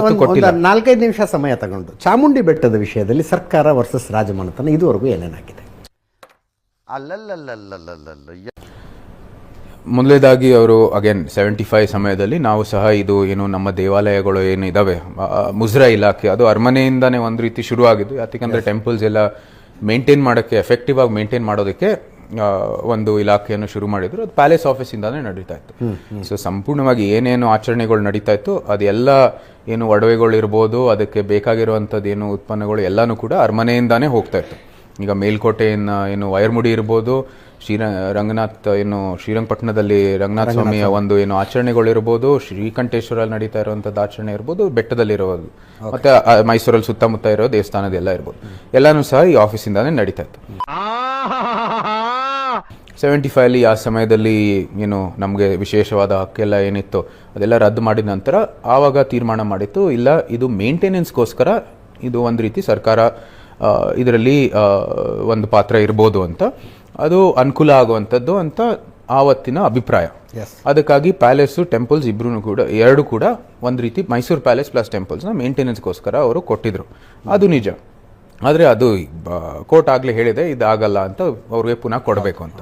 ಯಾವತ್ತೂ ಕೊಟ್ಟಿಲ್ಲ. 4-5 ನಿಮಿಷ ಸಮಯ ತಗೊಂಡು ಚಾಮುಂಡಿ ಬೆಟ್ಟದ ವಿಷಯದಲ್ಲಿ ಸರ್ಕಾರ ವರ್ಸಸ್ ರಾಜಮನೆತನ ಇದುವರೆಗೂ ಏನೇನಾಗಿದೆ? ಮೊದಲೇದಾಗಿ ಅವರು ಅಗೇನ್ 75 ಸಮಯದಲ್ಲಿ ನಾವು ಸಹ ಇದು ಏನು ನಮ್ಮ ದೇವಾಲಯಗಳು ಏನು ಇದಾವೆ ಮುಜರಾ ಇಲಾಖೆ ಅದು ಅರಮನೆಯಿಂದಾನೇ ಒಂದು ರೀತಿ ಶುರುವಾಗಿದ್ದು. ಯಾಕಂದ್ರೆ ಟೆಂಪಲ್ಸ್ ಎಲ್ಲ ಮೇಂಟೈನ್ ಮಾಡೋಕ್ಕೆ ಎಫೆಕ್ಟಿವ್ ಆಗಿ ಮೇಂಟೈನ್ ಮಾಡೋದಕ್ಕೆ ಒಂದು ಇಲಾಖೆಯನ್ನು ಶುರು ಮಾಡಿದ್ರು. ಅದು ಪ್ಯಾಲೇಸ್ ಆಫೀಸಿಂದಾನೇ ನಡೀತಾ ಇತ್ತು. ಸೊ ಸಂಪೂರ್ಣವಾಗಿ ಏನೇನು ಆಚರಣೆಗಳು ನಡೀತಾ ಇತ್ತು ಅದೆಲ್ಲ ಏನು ಒಡವೆಗಳು ಇರ್ಬೋದು, ಅದಕ್ಕೆ ಬೇಕಾಗಿರುವಂಥದ್ದು ಏನು ಉತ್ಪನ್ನಗಳು ಎಲ್ಲನೂ ಕೂಡ ಅರಮನೆಯಿಂದಾನೇ ಹೋಗ್ತಾ ಇತ್ತು. ಈಗ ಮೇಲ್ಕೋಟೆಯಿಂದ ಏನು ವೈರ್ಮುಡಿ ಇರ್ಬೋದು, ರಂಗನಾಥ್ ಏನು ಶ್ರೀರಂಗಪಟ್ಟಣದಲ್ಲಿ ರಂಗನಾಥ ಸ್ವಾಮಿಯ ಒಂದು ಏನು ಆಚರಣೆಗಳಿರ್ಬೋದು, ಶ್ರೀಕಂಠೇಶ್ವರಲ್ಲಿ ನಡೀತಾ ಇರುವಂಥದ್ದು ಆಚರಣೆ ಇರ್ಬೋದು, ಬೆಟ್ಟದಲ್ಲಿರೋದು ಮತ್ತೆ ಮೈಸೂರಲ್ಲಿ ಸುತ್ತಮುತ್ತ ಇರೋ ದೇವಸ್ಥಾನದೆಲ್ಲ ಇರ್ಬೋದು, ಎಲ್ಲಾನು ಸಹ ಈ ಆಫೀಸಿಂದಾನೇ ನಡೀತಾ ಇತ್ತು. 75 ಆ ಸಮಯದಲ್ಲಿ ಏನು ನಮಗೆ ವಿಶೇಷವಾದ ಹಕ್ಕೆಲ್ಲ ಏನಿತ್ತು ಅದೆಲ್ಲ ರದ್ದು ಮಾಡಿದ ನಂತರ ಆವಾಗ ತೀರ್ಮಾನ ಮಾಡಿತ್ತು, ಇಲ್ಲ ಇದು ಮೇಂಟೆನೆನ್ಸ್ಗೋಸ್ಕರ ಇದು ಒಂದು ರೀತಿ ಸರ್ಕಾರ ಇದರಲ್ಲಿ ಒಂದು ಪಾತ್ರ ಇರ್ಬೋದು ಅಂತ, ಅದು ಅನುಕೂಲ ಆಗುವಂಥದ್ದು ಅಂತ ಆವತ್ತಿನ ಅಭಿಪ್ರಾಯ. ಅದಕ್ಕಾಗಿ ಪ್ಯಾಲೇಸು ಟೆಂಪಲ್ಸ್ ಎರಡು ಕೂಡ ಒಂದು ರೀತಿ ಮೈಸೂರು ಪ್ಯಾಲೇಸ್ ಪ್ಲಸ್ ಟೆಂಪಲ್ಸ್ನ ಮೇಂಟೆನೆನ್ಸ್ಗೋಸ್ಕರ ಅವರು ಕೊಟ್ಟಿದ್ರು. ಅದು ನಿಜ. ಆದರೆ ಅದು ಕೋರ್ಟ್ ಆಗಲೇ ಹೇಳಿದೆ ಇದಾಗಲ್ಲ ಅಂತ, ಅವ್ರಿಗೆ ಪುನಃ ಕೊಡಬೇಕು ಅಂತ.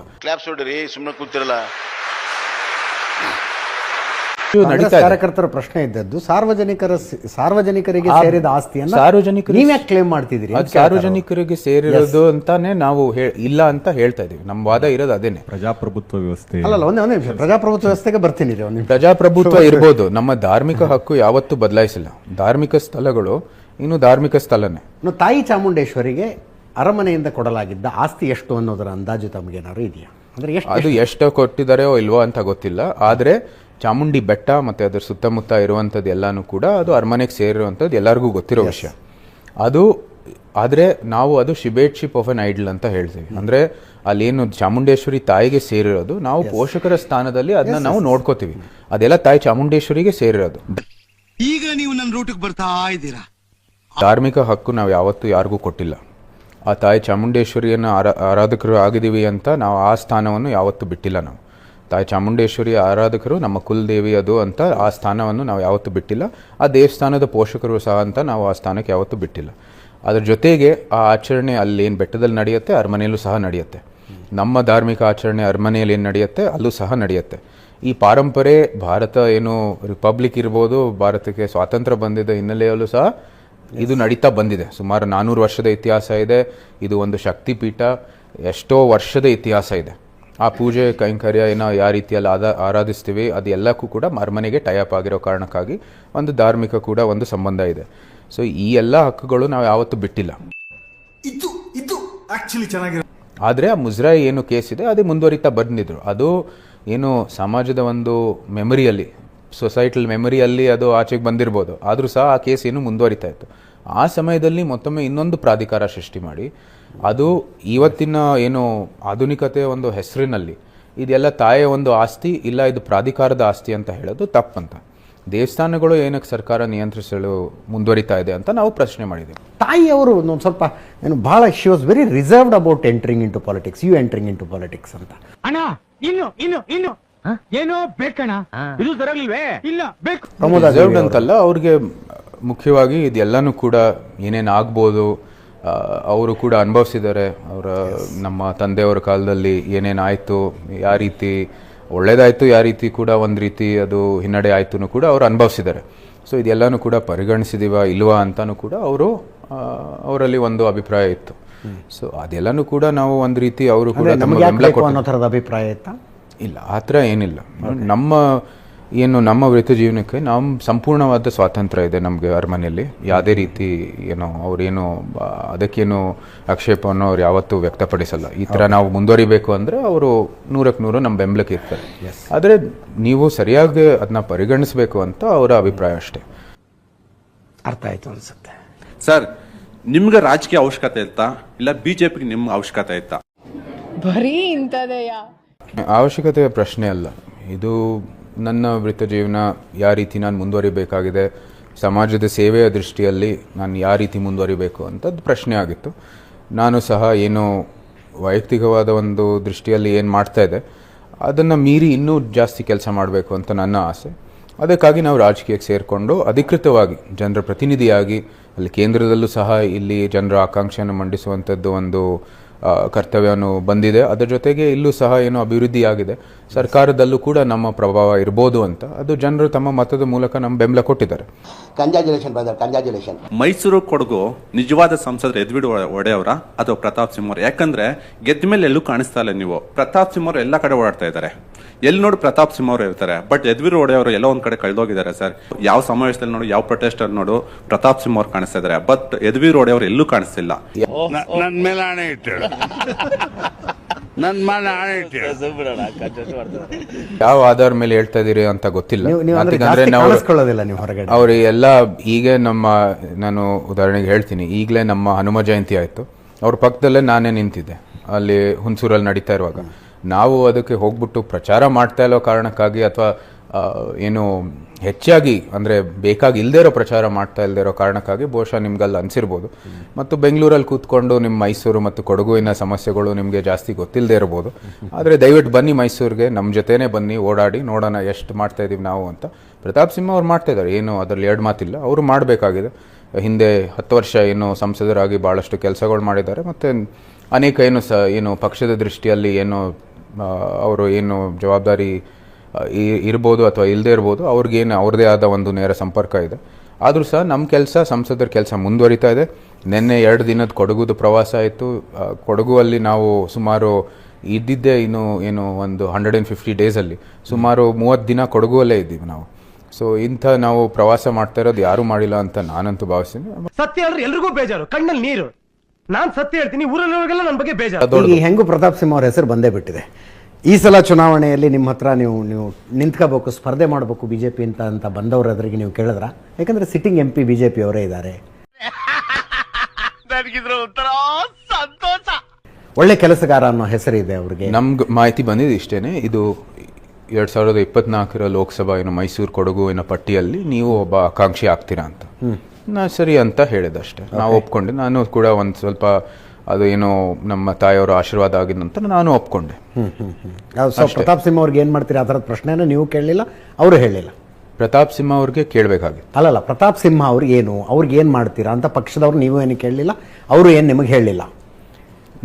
ಕಾರ್ಯಕರ್ತರ ಪ್ರಶ್ನೆ ಇದ್ದದ್ದು ಸಾರ್ವಜನಿಕರಿಗೆ ಸೇರಿದ ಆಸ್ತಿಯನ್ನು ನೀವು ಯಾಕೆ ಕ್ಲೇಮ್ ಮಾಡ್ತಿದ್ದೀರಿ? ಸಾರ್ವಜನಿಕರಿಗೆ ಸೇರಿರೋದು ಅಂತಾನೆ ನಾವು ಇಲ್ಲ ಅಂತ ಹೇಳ್ತಾ ಇದೀವಿ. ನಮ್ಮ ವಾದ ಇರೋದು ಅದೇನೆ. ಪ್ರಜಾಪ್ರಭುತ್ವ ವ್ಯವಸ್ಥೆ ಅಲ್ಲ, ಒಂದೇ ನಿಮಿಷ, ಪ್ರಜಾಪ್ರಭುತ್ವ ವ್ಯವಸ್ಥೆಗೆ ಬರ್ತೀನಿ. ಪ್ರಜಾಪ್ರಭುತ್ವ ಇರ್ಬೋದು, ನಮ್ಮ ಧಾರ್ಮಿಕ ಹಕ್ಕು ಯಾವತ್ತೂ ಬದಲಾಯಿಸಿಲ್ಲ. ಧಾರ್ಮಿಕ ಸ್ಥಳಗಳು ಇನ್ನು ಧಾರ್ಮಿಕ ಸ್ಥಳನೇ. ತಾಯಿ ಚಾಮುಂಡೇಶ್ವರಿಗೆ ಅರಮನೆಯಿಂದ ಕೊಡಲಾಗಿದ್ದ ಆಸ್ತಿ ಎಷ್ಟು ಅನ್ನೋದರ ಅಂದಾಜು ತಮಗೇನಾದ್ರು ಇದೆಯಾ? ಅದು ಎಷ್ಟು ಕೊಟ್ಟಿದ್ದಾರೋ ಇಲ್ವೋ ಅಂತ ಗೊತ್ತಿಲ್ಲ. ಆದರೆ ಚಾಮುಂಡಿ ಬೆಟ್ಟ ಮತ್ತು ಅದರ ಸುತ್ತಮುತ್ತ ಇರುವಂಥದ್ದು ಎಲ್ಲನೂ ಕೂಡ ಅದು ಅರಮನೆಗೆ ಸೇರಿರುವಂಥದ್ದು ಎಲ್ಲರಿಗೂ ಗೊತ್ತಿರೋ ವಿಷಯ. ಅದು ಆದರೆ ನಾವು ಅದು ಶಿಬೇಟ್ಶಿಪ್ ಆಫ್ ಅನ್ ಐಡಲ್ ಅಂತ ಹೇಳ್ತೀವಿ. ಅಂದರೆ ಅಲ್ಲೇನು ಚಾಮುಂಡೇಶ್ವರಿ ತಾಯಿಗೆ ಸೇರಿರೋದು, ನಾವು ಪೋಷಕರ ಸ್ಥಾನದಲ್ಲಿ ಅದನ್ನ ನಾವು ನೋಡ್ಕೋತೀವಿ. ಅದೆಲ್ಲ ತಾಯಿ ಚಾಮುಂಡೇಶ್ವರಿಗೆ ಸೇರಿರೋದು. ಈಗ ನೀವು ನನ್ನ ರೂಟಿಗೆ ಬರ್ತಾ ಇದ್ದೀರಾ. ಧಾರ್ಮಿಕ ಹಕ್ಕು ನಾವು ಯಾವತ್ತೂ ಯಾರಿಗೂ ಕೊಟ್ಟಿಲ್ಲ. ಆ ತಾಯಿ ಚಾಮುಂಡೇಶ್ವರಿಯನ್ನು ಆರಾಧಕರು ಆಗಿದ್ದೀವಿ ಅಂತ ನಾವು ಆ ಸ್ಥಾನವನ್ನು ಯಾವತ್ತೂ ಬಿಟ್ಟಿಲ್ಲ. ನಾವು ತಾಯಿ ಚಾಮುಂಡೇಶ್ವರಿಯ ಆರಾಧಕರು, ನಮ್ಮ ಕುಲದೇವಿ ಅದು ಅಂತ ಆ ಸ್ಥಾನವನ್ನು ನಾವು ಯಾವತ್ತೂ ಬಿಟ್ಟಿಲ್ಲ. ಆ ದೇವಸ್ಥಾನದ ಪೋಷಕರು ಸಹ ಅಂತ ನಾವು ಆ ಸ್ಥಾನಕ್ಕೆ ಯಾವತ್ತೂ ಬಿಟ್ಟಿಲ್ಲ. ಅದ್ರ ಜೊತೆಗೆ ಆ ಆಚರಣೆ ಅಲ್ಲಿ ಏನು ಬೆಟ್ಟದಲ್ಲಿ ನಡೆಯುತ್ತೆ, ಅರಮನೆಯಲ್ಲೂ ಸಹ ನಡೆಯುತ್ತೆ. ನಮ್ಮ ಧಾರ್ಮಿಕ ಆಚರಣೆ ಅರಮನೆಯಲ್ಲಿ ಏನು ನಡೆಯುತ್ತೆ ಅಲ್ಲೂ ಸಹ ನಡೆಯುತ್ತೆ. ಈ ಪಾರಂಪರೆ ಭಾರತ ಏನು ರಿಪಬ್ಲಿಕ್ ಇರ್ಬೋದು, ಭಾರತಕ್ಕೆ ಸ್ವಾತಂತ್ರ್ಯ ಬಂದಿದ್ದ ಹಿನ್ನೆಲೆಯಲ್ಲೂ ಸಹ ಇದು ನಡೀತಾ ಬಂದಿದೆ. ಸುಮಾರು 400 ವರ್ಷದ ಇತಿಹಾಸ ಇದೆ. ಇದು ಒಂದು ಶಕ್ತಿಪೀಠ, ಎಷ್ಟೋ ವರ್ಷದ ಇತಿಹಾಸ ಇದೆ. ಆ ಪೂಜೆ ಕೈಂಕರ್ಯ ಏನೋ ಯಾವ ರೀತಿಯಲ್ಲಿ ಆರಾಧಿಸ್ತೀವಿ ಅದು ಎಲ್ಲಕ್ಕೂ ಕೂಡ ಅರಮನೆಗೆ ಟೈಅಪ್ ಆಗಿರೋ ಕಾರಣಕ್ಕಾಗಿ ಒಂದು ಧಾರ್ಮಿಕ ಕೂಡ ಒಂದು ಸಂಬಂಧ ಇದೆ. ಸೊ ಈ ಎಲ್ಲ ಹಕ್ಕುಗಳು ನಾವು ಯಾವತ್ತೂ ಬಿಟ್ಟಿಲ್ಲ. ಆದರೆ ಆ ಮುಜರಾಯಿ ಏನು ಕೇಸ್ ಇದೆ ಅದೇ ಮುಂದುವರಿತಾ ಬಂದಿದ್ರು. ಅದು ಏನು ಸಮಾಜದ ಒಂದು ಮೆಮರಿಯಲ್ಲಿ, ಸೊಸೈಟಲ್ ಮೆಮರಿಯಲ್ಲಿ ಅದು ಆಚೆಗೆ ಬಂದಿರ್ಬೋದು. ಆದರೂ ಸಹ ಆ ಕೇಸ್ ಏನು ಮುಂದುವರಿತಾ ಇತ್ತು. ಆ ಸಮಯದಲ್ಲಿ ಮತ್ತೊಮ್ಮೆ ಇನ್ನೊಂದು ಪ್ರಾಧಿಕಾರ ಸೃಷ್ಟಿ ಮಾಡಿ ಅದು ಇವತ್ತಿನ ಏನು ಆಧುನಿಕತೆಯ ಒಂದು ಹೆಸರಿನಲ್ಲಿ ಇದೆಲ್ಲ ತಾಯಿಯ ಒಂದು ಆಸ್ತಿ, ಇಲ್ಲ ಇದು ಪ್ರಾಧಿಕಾರದ ಆಸ್ತಿ ಅಂತ ಹೇಳೋದು ತಪ್ಪಂತ. ದೇವಸ್ಥಾನಗಳು ಏನಕ್ಕೆ ಸರ್ಕಾರ ನಿಯಂತ್ರಿಸಲು ಮುಂದುವರಿತಾ ಇದೆ ಅಂತ ನಾವು ಪ್ರಶ್ನೆ ಮಾಡಿದ್ದೇವೆ. ತಾಯಿಯವರು ಒಂದು ಸ್ವಲ್ಪ ಏನು ಬಹಳ she was very reserved about entering into politics, you entering into politics ಅಂತ. ಅಣ್ಣ ಇನ್ನು ಏನೋ ಬೇಕಣ್ಣ, ಇದು ಸರಿಯಾಗಿಲ್ವೇ? ಇಲ್ಲ ಬೇಕು ರಿಸರ್ವ್ಡ್ ಅಂತಲ್ಲ, ಅವ್ರಿಗೆ ಮುಖ್ಯವಾಗಿ ಇದೆಲ್ಲನೂ ಕೂಡ ಏನೇನು ಆಗ್ಬೋದು ಅವರು ಕೂಡ ಅನುಭವಿಸಿದ್ದಾರೆ. ಅವರ ನಮ್ಮ ತಂದೆಯವರ ಕಾಲದಲ್ಲಿ ಏನೇನಾಯಿತು, ಯಾವ ರೀತಿ ಒಳ್ಳೇದಾಯಿತು, ಯಾವ ರೀತಿ ಕೂಡ ಒಂದು ರೀತಿ ಅದು ಹಿನ್ನಡೆ ಆಯ್ತು ಕೂಡ ಅವರು ಅನುಭವಿಸಿದ್ದಾರೆ. ಸೊ ಇದೆಲ್ಲನೂ ಕೂಡ ಪರಿಗಣಿಸಿದೀವ ಇಲ್ವಾ ಅಂತಾನು ಕೂಡ ಅವರಲ್ಲಿ ಒಂದು ಅಭಿಪ್ರಾಯ ಇತ್ತು. ಸೊ ಅದೆಲ್ಲನೂ ಕೂಡ ನಾವು ಒಂದು ರೀತಿ ಅವರು ಕೂಡ ಅನ್ನೋ ಥರದ ಅಭಿಪ್ರಾಯ ಇತ್ತಾ? ಇಲ್ಲ, ಆ ಥರ ಏನಿಲ್ಲ. ನಮ್ಮ ವೃತ್ತಿ ಜೀವನಕ್ಕೆ ನಮ್ಮ ಸಂಪೂರ್ಣವಾದ ಸ್ವಾತಂತ್ರ್ಯ ಇದೆ ನಮಗೆ ಅರಮನೆಯಲ್ಲಿ. ಯಾವುದೇ ರೀತಿ ಅವ್ರೇನು ಅದಕ್ಕೇನು ಆಕ್ಷೇಪವನ್ನು ಅವ್ರು ಯಾವತ್ತೂ ವ್ಯಕ್ತಪಡಿಸಲ್ಲ. ಈ ಥರ ನಾವು ಮುಂದುವರಿಬೇಕು ಅಂದರೆ ಅವರು 100% ನಮ್ಮ ಬೆಂಬಲಕ್ಕೆ ಇರ್ತಾರೆ. ಆದರೆ ನೀವು ಸರಿಯಾಗಿ ಅದನ್ನ ಪರಿಗಣಿಸಬೇಕು ಅಂತ ಅವರ ಅಭಿಪ್ರಾಯ ಅಷ್ಟೇ. ಅರ್ಥ ಆಯ್ತು ಅನ್ಸುತ್ತೆ. ಸರ್, ನಿಮ್ಗೆ ರಾಜಕೀಯ ಅವಶ್ಯಕತೆ ಇತ್ತಾ ಇಲ್ಲ ಬಿಜೆಪಿಗೆ ನಿಮ್ಗೆ ಅವಶ್ಯಕತೆ ಇತ್ತಾ? ಬರೀ ಇಂಥದೆಯಾ? ಅವಶ್ಯಕತೆಯ ಪ್ರಶ್ನೆ ಅಲ್ಲ ಇದು. ನನ್ನ ವೃತ್ತಿ ಜೀವನ ಯಾವ ರೀತಿ ನಾನು ಮುಂದುವರಿಬೇಕಾಗಿದೆ, ಸಮಾಜದ ಸೇವೆಯ ದೃಷ್ಟಿಯಲ್ಲಿ ನಾನು ಯಾವ ರೀತಿ ಮುಂದುವರಿಬೇಕು ಅಂತದ್ದು ಪ್ರಶ್ನೆ ಆಗಿತ್ತು. ನಾನು ಸಹ ಏನು ವೈಯಕ್ತಿಕವಾದ ಒಂದು ದೃಷ್ಟಿಯಲ್ಲಿ ಏನು ಮಾಡ್ತಾ ಇದೆ ಅದನ್ನು ಮೀರಿ ಇನ್ನೂ ಜಾಸ್ತಿ ಕೆಲಸ ಮಾಡಬೇಕು ಅಂತ ನನ್ನ ಆಸೆ. ಅದಕ್ಕಾಗಿ ನಾವು ರಾಜಕೀಯಕ್ಕೆ ಸೇರಿಕೊಂಡು ಅಧಿಕೃತವಾಗಿ ಜನರ ಪ್ರತಿನಿಧಿಯಾಗಿ ಅಲ್ಲಿ ಕೇಂದ್ರದಲ್ಲೂ ಸಹ ಇಲ್ಲಿ ಜನರ ಆಕಾಂಕ್ಷೆಯನ್ನು ಮಂಡಿಸುವಂಥದ್ದು ಒಂದು ಕರ್ತವ್ಯವನ್ನು ಬಂದಿದೆ. ಅದರ ಜೊತೆಗೆ ಇಲ್ಲೂ ಸಹ ಏನು ಅಭಿವೃದ್ಧಿ ಆಗಿದೆ, ಸರ್ಕಾರದಲ್ಲೂ ಕೂಡ ನಮ್ಮ ಪ್ರಭಾವ ಇರ್ಬೋದು ಅಂತ ಅದು ಜನರು ತಮ್ಮ ಮತದ ಮೂಲಕ ನಮ್ಮ ಬೆಂಬಲ ಕೊಟ್ಟಿದ್ದಾರೆ. ಮೈಸೂರು ಕೊಡಗು ನಿಜವಾದ ಸಂಸದರು ಯದುವೀರ್ ಒಡೆಯವರ ಅಥವಾ ಪ್ರತಾಪ್ ಸಿಂಹ ಅವರು? ಯಾಕಂದ್ರೆ ಗೆದ್ದ ಮೇಲೆ ಎಲ್ಲೂ ಕಾಣಿಸ್ತಾ ಇಲ್ಲ ನೀವು. ಪ್ರತಾಪ್ ಸಿಂಹ ಅವರು ಎಲ್ಲ ಕಡೆ ಓಡಾಡ್ತಾ ಇದ್ದಾರೆ, ಎಲ್ಲಿ ನೋಡಿ ಪ್ರತಾಪ್ ಸಿಂಹ ಅವರು ಇರ್ತಾರೆ. ಬಟ್ ಯದುವೀರ್ ಒಡೆಯವರು ಎಲ್ಲ ಒಂದ್ ಕಡೆ ಕಳೆದೋಗಿದ್ದಾರೆ ಸರ್. ಯಾವ ಸಮಾವೇಶದಲ್ಲಿ ನೋಡು, ಯಾವ ಪ್ರೊಟೆಸ್ಟ್ ಅಲ್ಲಿ ನೋಡು ಪ್ರತಾಪ್ ಸಿಂಹ ಅವರು ಕಾಣಿಸ್ತಾ ಇದ್ದಾರೆ, ಬಟ್ ಯದುವೀರ್ ಒಡೆಯವರು ಎಲ್ಲೂ ಕಾಣಿಸ್ತಿಲ್ಲ. ನನ್ ಮೇಲೆ ಆಣೆ ಇಟ್ಟು ನನ್ ಮೇಲೆ ಆಣೆ ಇಟ್ಟು ಯಾವ ಆಧಾರ ಮೇಲೆ ಹೇಳ್ತಾ ಇದೀರಿ ಅಂತ ಗೊತ್ತಿಲ್ಲ. ನೀವು ಅಂದ್ರೆ ಯಾಕಂದ್ರೆ ಜಾಸ್ತಿ ನಾವು ಕಾಣಿಸ್ಕೊಳ್ಳೋದಿಲ್ಲ ನೀವು ಹೊರಗಡೆ. ಅವ್ರು ಎಲ್ಲ ಈಗ ನಾನು ಉದಾಹರಣೆಗೆ ಹೇಳ್ತೀನಿ, ಈಗಲೇ ನಮ್ಮ ಹನುಮ ಜಯಂತಿ ಆಯಿತು, ಅವ್ರ ಪಕ್ಕದಲ್ಲೇ ನಾನೇ ನಿಂತಿದ್ದೆ ಅಲ್ಲಿ ಹುಣಸೂರಲ್ಲಿ ನಡೀತಾ ಇರುವಾಗ. ನಾವು ಅದಕ್ಕೆ ಹೋಗ್ಬಿಟ್ಟು ಪ್ರಚಾರ ಮಾಡ್ತಾ ಇರೋ ಕಾರಣಕ್ಕಾಗಿ ಅಥವಾ ಏನು ಹೆಚ್ಚಾಗಿ ಅಂದರೆ ಬೇಕಾಗಿ ಇಲ್ಲದೇ ಇರೋ ಪ್ರಚಾರ ಮಾಡ್ತಾ ಇಲ್ಲದೇ ಇರೋ ಕಾರಣಕ್ಕಾಗಿ ಬಹುಶಃ ನಿಮ್ಗಲ್ಲಿ ಅನಿಸಿರ್ಬೋದು. ಮತ್ತು ಬೆಂಗಳೂರಲ್ಲಿ ಕೂತ್ಕೊಂಡು ನಿಮ್ಮ ಮೈಸೂರು ಮತ್ತು ಕೊಡಗುವಿನ ಸಮಸ್ಯೆಗಳು ನಿಮಗೆ ಜಾಸ್ತಿ ಗೊತ್ತಿಲ್ಲದೆ ಇರ್ಬೋದು. ಆದರೆ ದಯವಿಟ್ಟು ಬನ್ನಿ ಮೈಸೂರಿಗೆ, ನಮ್ಮ ಜೊತೆನೇ ಬನ್ನಿ, ಓಡಾಡಿ ನೋಡೋಣ ಎಷ್ಟು ಮಾಡ್ತಾ ಇದ್ದೀವಿ ನಾವು ಅಂತ. ಪ್ರತಾಪ್ ಸಿಂಹ ಅವ್ರು ಮಾಡ್ತಾ ಇದ್ದಾರೆ, ಏನು ಅದರಲ್ಲಿ ಎರಡು ಮಾತಿಲ್ಲ. ಅವರು ಮಾಡಬೇಕಾಗಿದೆ. ಹಿಂದೆ 10 ವರ್ಷ ಏನು ಸಂಸದರಾಗಿ ಭಾಳಷ್ಟು ಕೆಲಸಗಳು ಮಾಡಿದ್ದಾರೆ. ಮತ್ತು ಅನೇಕ ಏನು ಪಕ್ಷದ ದೃಷ್ಟಿಯಲ್ಲಿ ಏನು ಅವರು ಏನು ಜವಾಬ್ದಾರಿ ಇರ್ಬೋದು ಅಥವಾ ಇಲ್ಲದೆ ಇರ್ಬೋದು, ಅವ್ರಿಗೇನು ಅವ್ರದ್ದೇ ಆದ ಒಂದು ನೇರ ಸಂಪರ್ಕ ಇದೆ. ಆದರೂ ಸಹ ನಮ್ಮ ಕೆಲಸ, ಸಂಸದರ ಕೆಲಸ ಮುಂದುವರಿತಾ ಇದೆ. ನಿನ್ನೆ 2 ದಿನದ ಕೊಡಗುದು ಪ್ರವಾಸ ಆಯಿತು. ಕೊಡಗುವಲ್ಲಿ ನಾವು ಸುಮಾರು ಇದ್ದಿದ್ದೇ ಏನು ಒಂದು 150 ಡೇಸಲ್ಲಿ ಸುಮಾರು 30 ದಿನ ಕೊಡಗುವಲ್ಲೇ ಇದ್ದೀವಿ ನಾವು. ಸೊ ಇಂಥ ನಾವು ಪ್ರವಾಸ ಮಾಡ್ತಾ ಇರೋದು ಯಾರೂ ಮಾಡಿಲ್ಲ ಅಂತ ನಾನಂತೂ ಭಾವಿಸ್ತೀನಿ. ಸತ್ಯ ಹೇಳಿದ್ರೆ ಎಲ್ರಿಗೂ ಬೇಜಾರು, ಕಣ್ಣಲ್ಲಿ ನೀರು. ನಾನ್ ಸತ್ಯ ಹೇಳ್ತೀನಿ, ಊರಲ್ಲಿರೋರಿಗೆಲ್ಲ ನನ್ನ ಬಗ್ಗೆ ಬೇಜಾರು. ಈಗ ಹೆಂಗೂ ಪ್ರತಾಪ್ ಸಿಂಹ ಅವ್ರ ಹೆಸರು ಬಂದೇ ಬಿಟ್ಟಿದೆ. ಈ ಸಲ ಚುನಾವಣೆಯಲ್ಲಿ ನಿಮ್ಮ ಹತ್ರ ನೀವು ನಿಂತ್ಕೋಬೇಕು, ಸ್ಪರ್ಧೆ ಮಾಡಬೇಕು ಬಿಜೆಪಿ ಅಂತ ಬಂದವ್ರ ಎದುರಿಗೆ ನೀವು ಕೇಳಿದ್ರ? ಯಾಕಂದ್ರೆ ಸಿಟ್ಟಿಂಗ್ MP ಬಿಜೆಪಿ ಅವರೇ ಇದ್ದಾರೆ. ಒಳ್ಳೆ ಕೆಲಸಗಾರ ಅನ್ನೋ ಹೆಸರಿದೆ ಅವ್ರಿಗೆ. ನಮ್ಗೆ ಮಾಹಿತಿ ಬಂದಿದ್ದು ಇಷ್ಟೇನೆ, ಇದು 2024 ಲೋಕಸಭಾ ಏನು ಮೈಸೂರು ಕೊಡಗು ಏನೋ ಪಟ್ಟಿಯಲ್ಲಿ ನೀವು ಒಬ್ಬ ಆಕಾಂಕ್ಷಿ ಆಗ್ತೀರಾ ಅಂತ. ನಾ ಸರಿ ಅಂತ ಹೇಳಿದಷ್ಟೇ, ನಾವು ಒಪ್ಕೊಂಡೆ. ನಾನು ಕೂಡ ಒಂದು ಸ್ವಲ್ಪ ಅದು ಏನೋ ನಮ್ಮ ತಾಯಿಯವರ ಆಶೀರ್ವಾದ ಆಗಿದ ನಂತರ ನಾನು ಒಪ್ಕೊಂಡೆ. ಪ್ರತಾಪ್ ಸಿಂಹ ಅವ್ರಿಗೆ ಏನು ಮಾಡ್ತೀರಿ ಆ ಥರದ ಪ್ರಶ್ನೆನ ನೀವು ಕೇಳಲಿಲ್ಲ, ಅವರು ಹೇಳಿಲ್ಲ? ಪ್ರತಾಪ್ ಸಿಂಹ ಅವ್ರಿಗೆ ಕೇಳಬೇಕಾಗಿತ್ತು. ಅಲ್ಲಲ್ಲ, ಪ್ರತಾಪ್ ಸಿಂಹ ಅವ್ರಿಗೆ ಏನು ಮಾಡ್ತೀರಾ ಅಂತ ಪಕ್ಷದವ್ರು ನೀವು ಏನು ಕೇಳಲಿಲ್ಲ, ಅವರು ಏನು ನಿಮಗೆ ಹೇಳಲಿಲ್ಲ?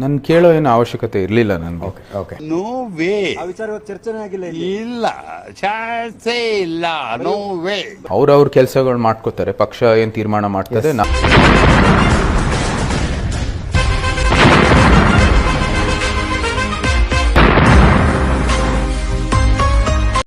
ನನ್ ಕೇಳೋ ಏನು ಅವಶ್ಯಕತೆ ಇರಲಿಲ್ಲ ನನಗೆ. Okay, no way. ಚರ್ಚೆನೇ ಆಗಿಲ್ಲ, ಇಲ್ಲ ಚಾನ್ಸೇ ಇಲ್ಲ, ನೋ ವೇ. ಅವ್ರ ಕೆಲಸಗಳು ಮಾಡ್ಕೋತಾರೆ, ಪಕ್ಷ ಏನು ತೀರ್ಮಾನ ಮಾಡ್ತದೆ.